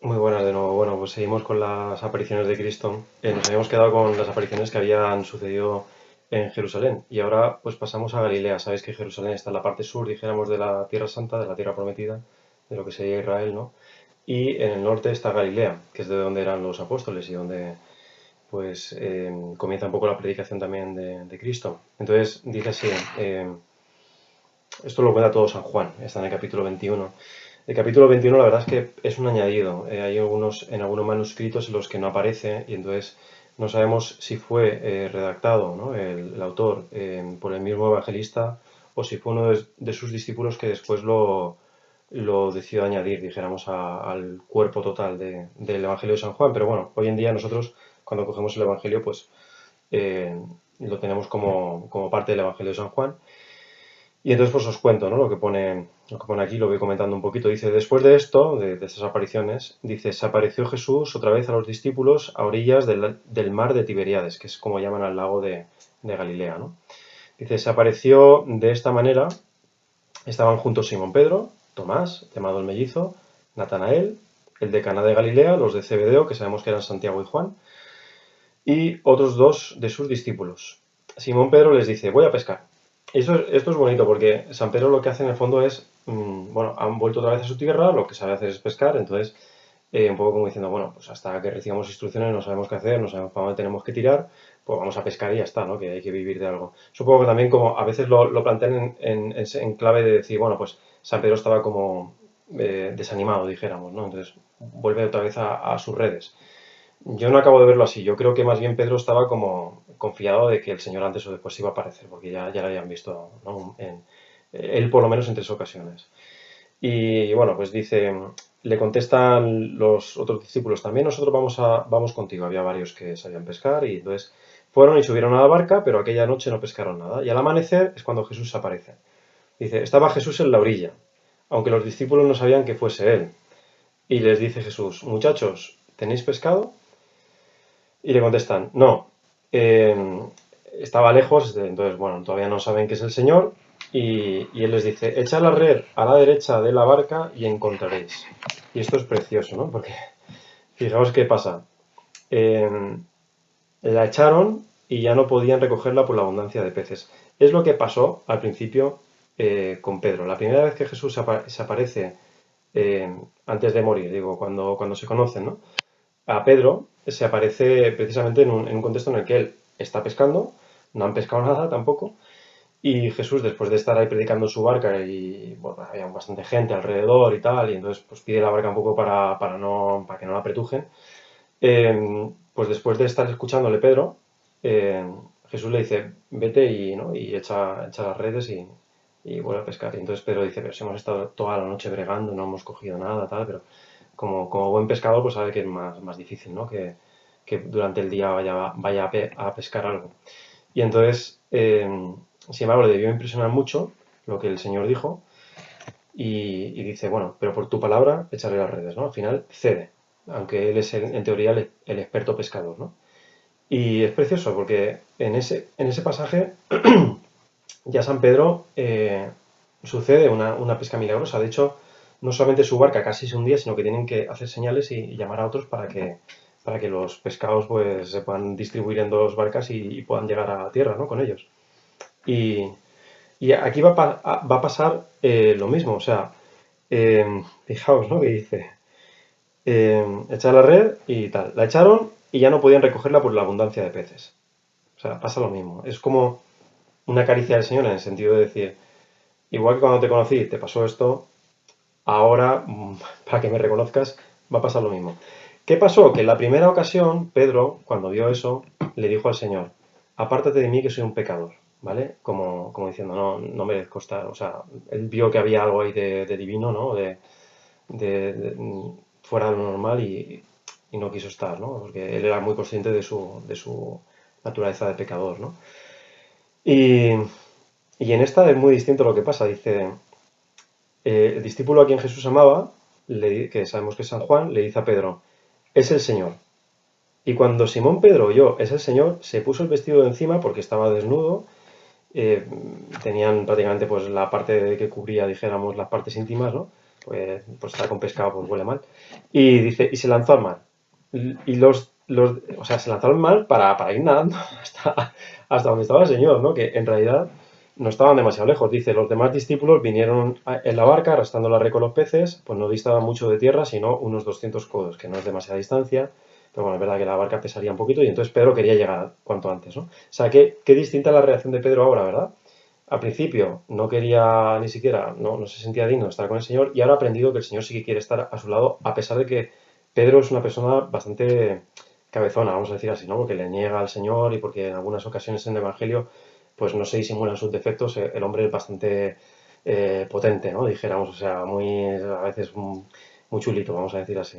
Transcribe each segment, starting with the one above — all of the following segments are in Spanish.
Muy buenas de nuevo. Bueno, pues seguimos con las apariciones de Cristo. Nos habíamos quedado con las apariciones que habían sucedido en Jerusalén y ahora pues pasamos a Galilea. Sabéis que Jerusalén está en la parte sur, dijéramos, de la Tierra Santa, de la Tierra Prometida, de lo que sería Israel, ¿no? Y en el norte está Galilea, que es de donde eran los apóstoles y donde pues comienza un poco la predicación también de Cristo. Entonces dice así, esto lo cuenta todo San Juan, está en el capítulo 21. El capítulo 21 la verdad es que es un añadido. Hay en algunos manuscritos en los que no aparece y entonces no sabemos si fue redactado, ¿no? el autor por el mismo evangelista o si fue uno de sus discípulos que después lo decidió añadir, dijéramos, al cuerpo total del Evangelio de San Juan. Pero bueno, hoy en día nosotros cuando cogemos el Evangelio pues eh, lo tenemos como parte del Evangelio de San Juan. Y entonces pues os cuento, ¿no? Lo que pone aquí, lo voy comentando un poquito. Dice, después de esto, de estas apariciones, dice, se apareció Jesús otra vez a los discípulos a orillas del mar de Tiberíades, que es como llaman al lago de Galilea, ¿no? Dice, se apareció de esta manera, estaban juntos Simón Pedro, Tomás, llamado el mellizo, Natanael, el de Caná de Galilea, los de Zebedeo, que sabemos que eran Santiago y Juan, y otros dos de sus discípulos. Simón Pedro les dice, voy a pescar. Esto es bonito porque San Pedro lo que hace en el fondo es, bueno, han vuelto otra vez a su tierra, lo que sabe hacer es pescar, entonces un poco como diciendo, bueno, pues hasta que recibamos instrucciones no sabemos qué hacer, no sabemos para dónde tenemos que tirar, pues vamos a pescar y ya está, ¿no? Que hay que vivir de algo. Supongo que también como a veces lo plantean en clave de decir, bueno, pues San Pedro estaba como desanimado, dijéramos, ¿no? Entonces vuelve otra vez a sus redes. Yo no acabo de verlo así. Yo creo que más bien Pedro estaba como confiado de que el Señor antes o después iba a aparecer, porque ya lo habían visto, ¿no? Él por lo menos en tres ocasiones. Y bueno, pues dice, le contestan los otros discípulos también, nosotros vamos contigo. Había varios que sabían pescar y entonces fueron y subieron a la barca, pero aquella noche no pescaron nada. Y al amanecer es cuando Jesús aparece. Dice, estaba Jesús en la orilla, aunque los discípulos no sabían que fuese él. Y les dice Jesús, muchachos, ¿tenéis pescado? Y le contestan, no, eh, estaba lejos, entonces, bueno, todavía no saben que es el Señor. Y él les dice, echad la red a la derecha de la barca y encontraréis. Y esto es precioso, ¿no? Porque fijaos qué pasa. Eh, la echaron y ya no podían recogerla por la abundancia de peces. Es lo que pasó al principio con Pedro. La primera vez que Jesús se aparece antes de morir, digo, cuando se conocen, ¿no? A Pedro se aparece precisamente en un contexto en el que él está pescando, no han pescado nada tampoco, y Jesús, después de estar ahí predicando en su barca y bueno, había bastante gente alrededor y tal, y entonces pues pide la barca un poco para que no la apretujen, pues después de estar escuchándole Pedro, eh, Jesús le dice, vete y, ¿no? y echa las redes y vuelve a pescar. Y entonces Pedro dice, pero si hemos estado toda la noche bregando, no hemos cogido nada, tal, pero como buen pescador, pues sabe que es más difícil, ¿no? Que durante el día vaya a pescar algo. Y entonces, sin embargo, le debió impresionar mucho lo que el Señor dijo y dice, bueno, pero por tu palabra echaré las redes, ¿no? Al final cede, aunque él es en teoría el experto pescador, ¿no? Y es precioso porque en ese pasaje ya San Pedro sucede una pesca milagrosa. De hecho, no solamente su barca casi se hundía, sino que tienen que hacer señales y llamar a otros para que los pescados pues, se puedan distribuir en dos barcas y puedan llegar a tierra, ¿no? Con ellos. Y, y aquí va a pasar lo mismo. O sea, fijaos, ¿no? Que dice, echar la red y tal. La echaron y ya no podían recogerla por la abundancia de peces. O sea, pasa lo mismo. Es como una caricia del Señor en el sentido de decir, igual que cuando te conocí te pasó esto, ahora, para que me reconozcas, va a pasar lo mismo. ¿Qué pasó? Que en la primera ocasión, Pedro, cuando vio eso, le dijo al Señor, apártate de mí que soy un pecador, ¿vale? Como diciendo, no merezco estar, o sea, él vio que había algo ahí de divino, ¿no? Fuera de lo normal y no quiso estar, ¿no? Porque él era muy consciente de su naturaleza de pecador, ¿no? Y, y en esta es muy distinto lo que pasa. Dice, el discípulo a quien Jesús amaba, que sabemos que es San Juan, le dice a Pedro, es el Señor. Y cuando Simón Pedro oyó, es el Señor, se puso el vestido de encima porque estaba desnudo. eh, Tenían prácticamente pues la parte que cubría, dijéramos, las partes íntimas, ¿no? pues está con pescado, pues huele mal. Y dice, y se lanzó al mar. Y o sea, se lanzó al mar para ir nadando hasta donde estaba el Señor, ¿no? Que en realidad no estaban demasiado lejos. Dice, los demás discípulos vinieron en la barca arrastrando la red con los peces, pues no distaba mucho de tierra, sino unos 200 codos, que no es demasiada distancia. Pero bueno, es verdad que la barca pesaría un poquito y entonces Pedro quería llegar cuanto antes, ¿no? O sea, qué distinta la reacción de Pedro ahora, ¿verdad? Al principio no quería ni siquiera, no se sentía digno de estar con el Señor y ahora ha aprendido que el Señor sí que quiere estar a su lado, a pesar de que Pedro es una persona bastante cabezona, vamos a decir así, ¿no? Porque le niega al Señor y porque en algunas ocasiones en el Evangelio pues no se disimulan sus defectos, el hombre es bastante potente, ¿no? Dijéramos, o sea, a veces muy chulito, vamos a decir así.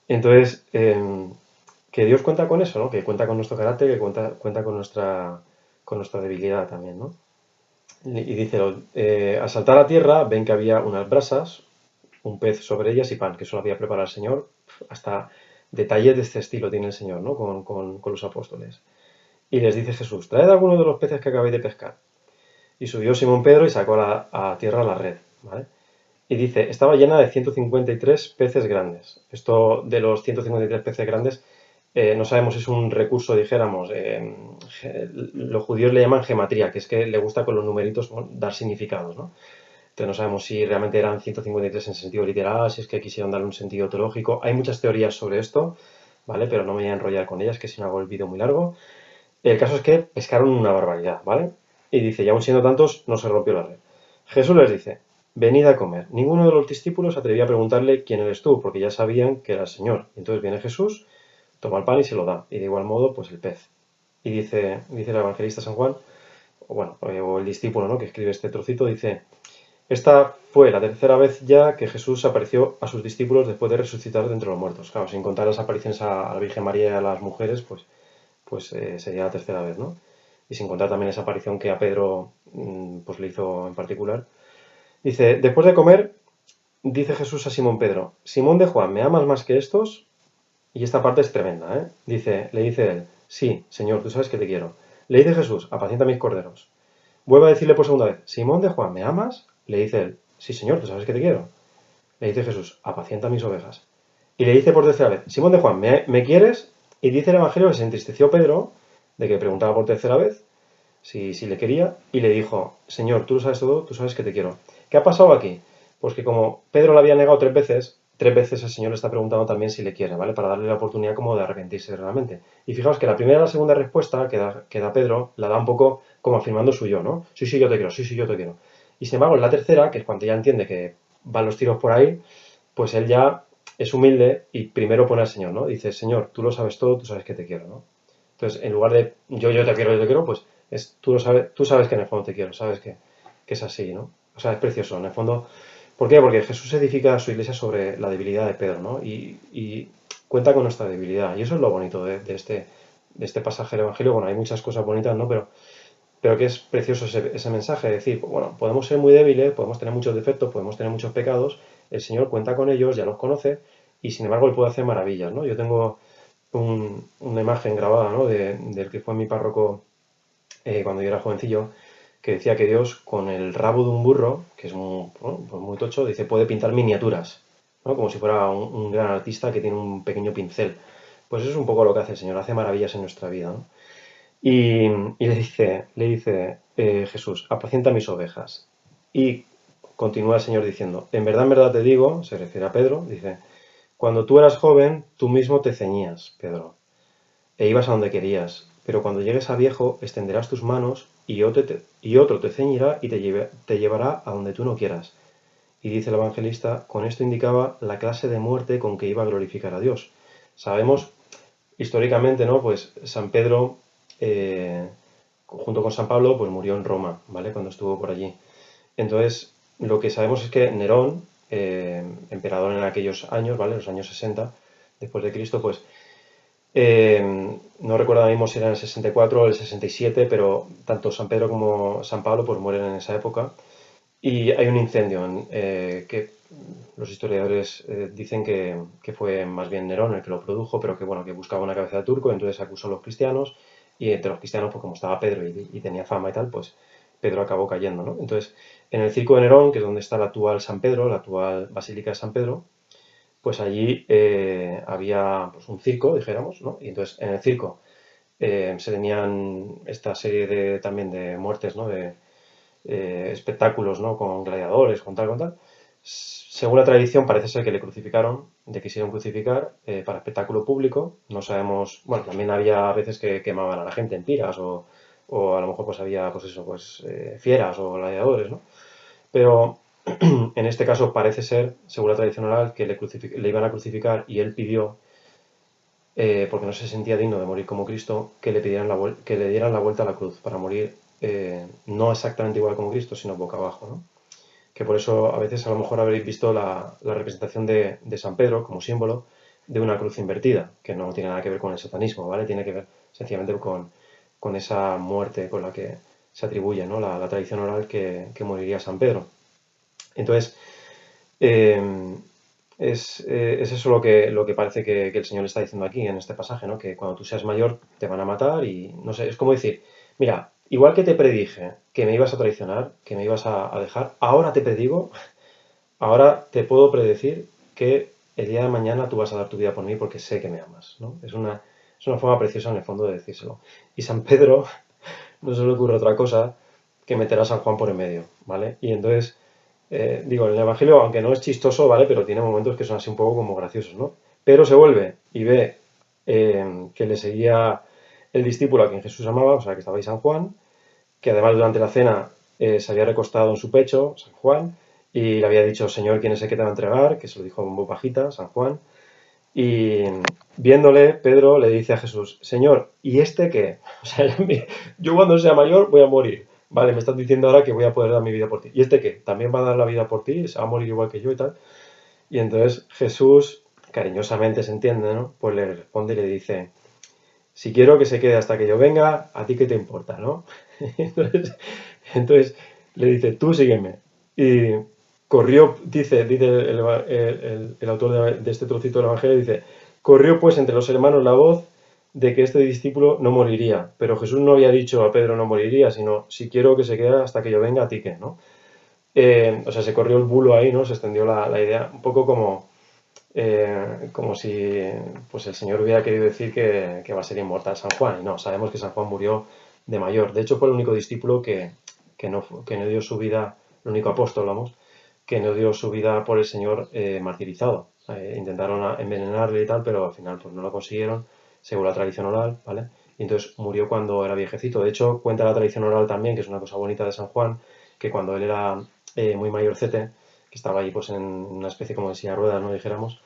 Entonces, que Dios cuenta con eso, ¿no? Que cuenta con nuestro carácter, que cuenta con nuestra debilidad también, ¿no? Y dice, al saltar a tierra ven que había unas brasas, un pez sobre ellas y pan, que eso lo había preparado el Señor. Hasta detalles de este estilo tiene el Señor, ¿no? Con los apóstoles. Y les dice Jesús, traed alguno de los peces que acabéis de pescar. Y subió Simón Pedro y sacó a tierra la red, ¿vale? Y dice, estaba llena de 153 peces grandes. Esto de los 153 peces grandes, no sabemos si es un recurso, dijéramos, los judíos le llaman gematría, que es que le gusta con los numeritos dar significados, ¿no? Entonces no sabemos si realmente eran 153 en sentido literal, si es que quisieron darle un sentido teológico. Hay muchas teorías sobre esto, ¿vale? Pero no me voy a enrollar con ellas, que si no hago el vídeo muy largo. El caso es que pescaron una barbaridad, ¿vale? Y dice, y aún siendo tantos, no se rompió la red. Jesús les dice, venid a comer. Ninguno de los discípulos atrevía a preguntarle quién eres tú, porque ya sabían que era el Señor. Y entonces viene Jesús, toma el pan y se lo da. Y de igual modo, pues el pez. Y dice el evangelista San Juan, o el discípulo, ¿no? Que escribe este trocito, dice, esta fue la tercera vez ya que Jesús apareció a sus discípulos después de resucitar de entre los muertos. Claro, sin contar las apariciones a la Virgen María y a las mujeres, pues sería la tercera vez, ¿no? Y sin contar también esa aparición que a Pedro pues le hizo en particular. Dice, después de comer, dice Jesús a Simón Pedro, Simón de Juan, ¿me amas más que estos? Y esta parte es tremenda, ¿eh? Le dice él, sí, Señor, tú sabes que te quiero. Le dice Jesús, apacienta mis corderos. Vuelve a decirle por segunda vez, Simón de Juan, ¿me amas? Le dice él, sí, Señor, tú sabes que te quiero. Le dice Jesús, apacienta mis ovejas. Y le dice por tercera vez, Simón de Juan, ¿me quieres? Y dice el Evangelio que se entristeció Pedro de que preguntaba por tercera vez si le quería y le dijo, Señor, tú lo sabes todo, tú sabes que te quiero. ¿Qué ha pasado aquí? Pues que como Pedro le había negado tres veces el Señor le está preguntando también si le quiere, ¿vale? Para darle la oportunidad como de arrepentirse realmente. Y fijaos que la primera y la segunda respuesta que da Pedro la da un poco como afirmando su yo, ¿no? Sí, sí, yo te quiero, sí, sí, yo te quiero. Y sin embargo, en la tercera, que es cuando ya entiende que van los tiros por ahí, pues él ya es humilde y primero pone al Señor, ¿no? Dice, Señor, tú lo sabes todo, tú sabes que te quiero, ¿no? Entonces, en lugar de yo te quiero, pues tú sabes que en el fondo te quiero, sabes que es así, ¿no? O sea, es precioso, en el fondo. ¿Por qué? Porque Jesús edifica su iglesia sobre la debilidad de Pedro, ¿no? Y cuenta con nuestra debilidad. Y eso es lo bonito de este pasaje del Evangelio. Bueno, hay muchas cosas bonitas, ¿no? Pero que es precioso ese mensaje, de decir, bueno, podemos ser muy débiles, podemos tener muchos defectos, podemos tener muchos pecados, el Señor cuenta con ellos, ya los conoce, y sin embargo Él puede hacer maravillas, ¿no? Yo tengo una imagen grabada, ¿no? Del que fue mi párroco cuando yo era jovencillo, que decía que Dios, con el rabo de un burro, que es pues muy tocho, dice, puede pintar miniaturas, ¿no? Como si fuera un gran artista que tiene un pequeño pincel. Pues eso es un poco lo que hace el Señor, hace maravillas en nuestra vida, ¿no? Y le dice Jesús, apacienta mis ovejas. Y continúa el Señor diciendo, en verdad te digo, se refiere a Pedro, dice, cuando tú eras joven, tú mismo te ceñías, Pedro, e ibas a donde querías, pero cuando llegues a viejo, extenderás tus manos y otro te ceñirá y te llevará a donde tú no quieras. Y dice el evangelista, con esto indicaba la clase de muerte con que iba a glorificar a Dios. Sabemos históricamente, ¿no? Pues San Pedro, junto con San Pablo, pues murió en Roma, ¿vale? Cuando estuvo por allí. Entonces, lo que sabemos es que Nerón, emperador en aquellos años, ¿vale? Los años 60 después de Cristo, pues no recuerdo ahora mismo si era en el 64 o el 67, pero tanto San Pedro como San Pablo pues mueren en esa época. Y hay un incendio que los historiadores dicen que fue más bien Nerón el que lo produjo, pero que bueno, que buscaba una cabeza de turco, entonces acusó a los cristianos, y entre los cristianos, pues como estaba Pedro y tenía fama y tal, Pedro acabó cayendo, ¿no? Entonces, en el Circo de Nerón, que es donde está la actual San Pedro, la actual Basílica de San Pedro, pues allí había pues, un circo, dijéramos, ¿no? Y entonces en el circo se tenían esta serie también de muertes, ¿no? De espectáculos, ¿no? Con gladiadores, con tal. Según la tradición, parece ser que le crucificaron, le quisieron crucificar para espectáculo público. No sabemos, bueno, también había veces que quemaban a la gente en piras o a lo mejor pues había, pues eso, pues fieras o gladiadores, ¿no? Pero en este caso parece ser, según la tradición oral, que le iban a crucificar y él pidió, porque no se sentía digno de morir como Cristo, que le que le dieran la vuelta a la cruz para morir no exactamente igual como Cristo, sino boca abajo, ¿no? Que por eso a veces a lo mejor habréis visto la representación de San Pedro como símbolo de una cruz invertida, que no tiene nada que ver con el satanismo, ¿vale? Tiene que ver sencillamente con esa muerte con la que se atribuye, ¿no? La tradición oral que moriría San Pedro. Entonces, eh, es eso lo que parece que el Señor está diciendo aquí en este pasaje, ¿no? Que cuando tú seas mayor te van a matar y no sé, es como decir, mira, igual que te predije que me ibas a traicionar, que me ibas a dejar, ahora te predigo, ahora te puedo predecir que el día de mañana tú vas a dar tu vida por mí porque sé que me amas, ¿no? Es una forma preciosa en el fondo de decírselo. Y San Pedro no se le ocurre otra cosa que meter a San Juan por en medio, ¿vale? Y entonces, digo, el Evangelio, aunque no es chistoso, ¿vale? Pero tiene momentos que son así un poco como graciosos, ¿no? Pero se vuelve y ve que le seguía el discípulo a quien Jesús amaba, o sea, que estaba ahí San Juan, que además durante la cena se había recostado en su pecho, San Juan, y le había dicho, Señor, ¿quién es el que te va a entregar? Que se lo dijo en voz bajita, San Juan. Y viéndole, Pedro le dice a Jesús, Señor, ¿y este qué? O sea, yo cuando sea mayor voy a morir. Vale, me estás diciendo ahora que voy a poder dar mi vida por ti. ¿Y este qué? ¿También va a dar la vida por ti? ¿Se va a morir igual que yo y tal? Y entonces Jesús, cariñosamente se entiende, ¿no? Pues le responde y le dice, si quiero que se quede hasta que yo venga, ¿a ti qué te importa, no? Entonces le dice, tú sígueme. Y corrió, dice el autor de este trocito del Evangelio, dice, corrió pues entre los hermanos la voz de que este discípulo no moriría. Pero Jesús no había dicho a Pedro no moriría, sino si quiero que se quede hasta que yo venga, a ti qué, ¿no? O sea, se corrió el bulo ahí, ¿no? Se extendió la idea, un poco como si pues el Señor hubiera querido decir que va a ser inmortal San Juan. Y no, sabemos que San Juan murió de mayor. De hecho, fue el único discípulo que no dio su vida, el único apóstol, vamos, que no dio su vida por el Señor martirizado. Intentaron envenenarle y tal, pero al final pues no lo consiguieron, según la tradición oral, ¿vale? Y entonces murió cuando era viejecito. De hecho, cuenta la tradición oral también, que es una cosa bonita de San Juan, que cuando él era muy mayorcete, que estaba ahí pues en una especie como de silla de ruedas, ¿no? Dijéramos,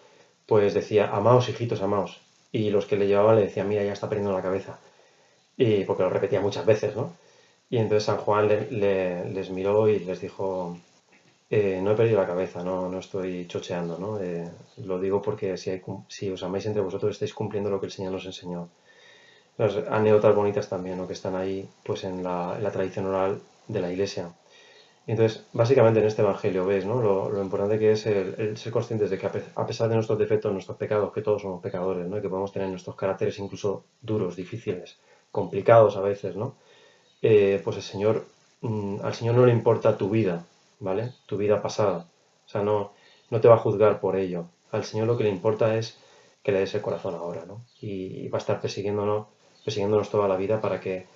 pues decía, amaos hijitos, amaos. Y los que le llevaban le decían, mira, ya está perdiendo la cabeza. Y porque lo repetía muchas veces, ¿no? Y entonces San Juan les miró y les dijo, no he perdido la cabeza, no estoy chocheando, ¿no? Lo digo porque si os amáis entre vosotros estáis cumpliendo lo que el Señor nos enseñó. Las anécdotas bonitas también, ¿no? Que están ahí pues en la tradición oral de la Iglesia. Y entonces, básicamente en este Evangelio ves, ¿no? Lo importante que es el ser conscientes de que a pesar de nuestros defectos, nuestros pecados, que todos somos pecadores, ¿no? Y que podemos tener nuestros caracteres incluso duros, difíciles, complicados a veces, ¿no? Pues al Señor no le importa tu vida, ¿vale? Tu vida pasada. O sea, no te va a juzgar por ello. Al Señor lo que le importa es que le des el corazón ahora, ¿no? Y va a estar persiguiéndonos toda la vida para que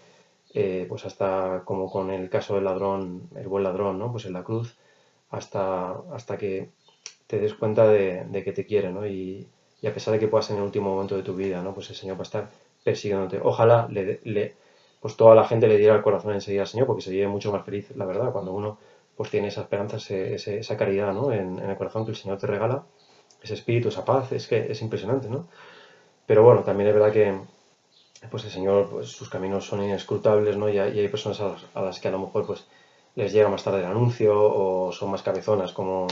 pues hasta como con el caso del ladrón, el buen ladrón, ¿no? Pues en la cruz, hasta que te des cuenta de que te quiere, ¿no? Y a pesar de que puedas en el último momento de tu vida, ¿no? Pues el Señor va a estar persiguiéndote. Ojalá pues toda la gente le diera el corazón enseguida al Señor, porque sería mucho más feliz, la verdad, cuando uno pues tiene esa esperanza, esa caridad, ¿no? En el corazón que el Señor te regala, ese espíritu, esa paz, es que es impresionante, ¿no? Pero bueno, también es verdad que pues el Señor, pues sus caminos son inescrutables, ¿no? Y hay personas a las que a lo mejor pues les llega más tarde el anuncio o son más cabezonas como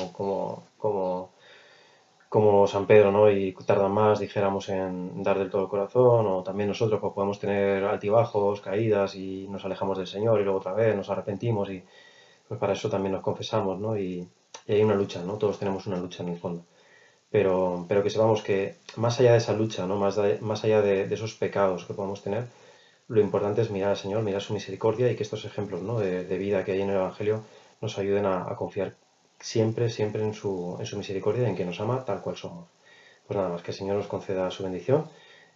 San Pedro, ¿no? Y tardan más, dijéramos, en dar del todo el corazón, o también nosotros pues podemos tener altibajos, caídas y nos alejamos del Señor y luego otra vez nos arrepentimos y pues para eso también nos confesamos, ¿no? Y hay una lucha, ¿no? Todos tenemos una lucha en el fondo. Pero que sepamos que más allá de esa lucha, ¿no? Más allá de esos pecados que podemos tener, lo importante es mirar al Señor, mirar su misericordia y que estos ejemplos, ¿no?, de vida que hay en el Evangelio nos ayuden a confiar siempre, siempre en su misericordia y en que nos ama tal cual somos. Pues nada más, que el Señor os conceda su bendición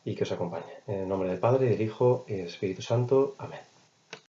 y que os acompañe. En el nombre del Padre, del Hijo y del Espíritu Santo. Amén.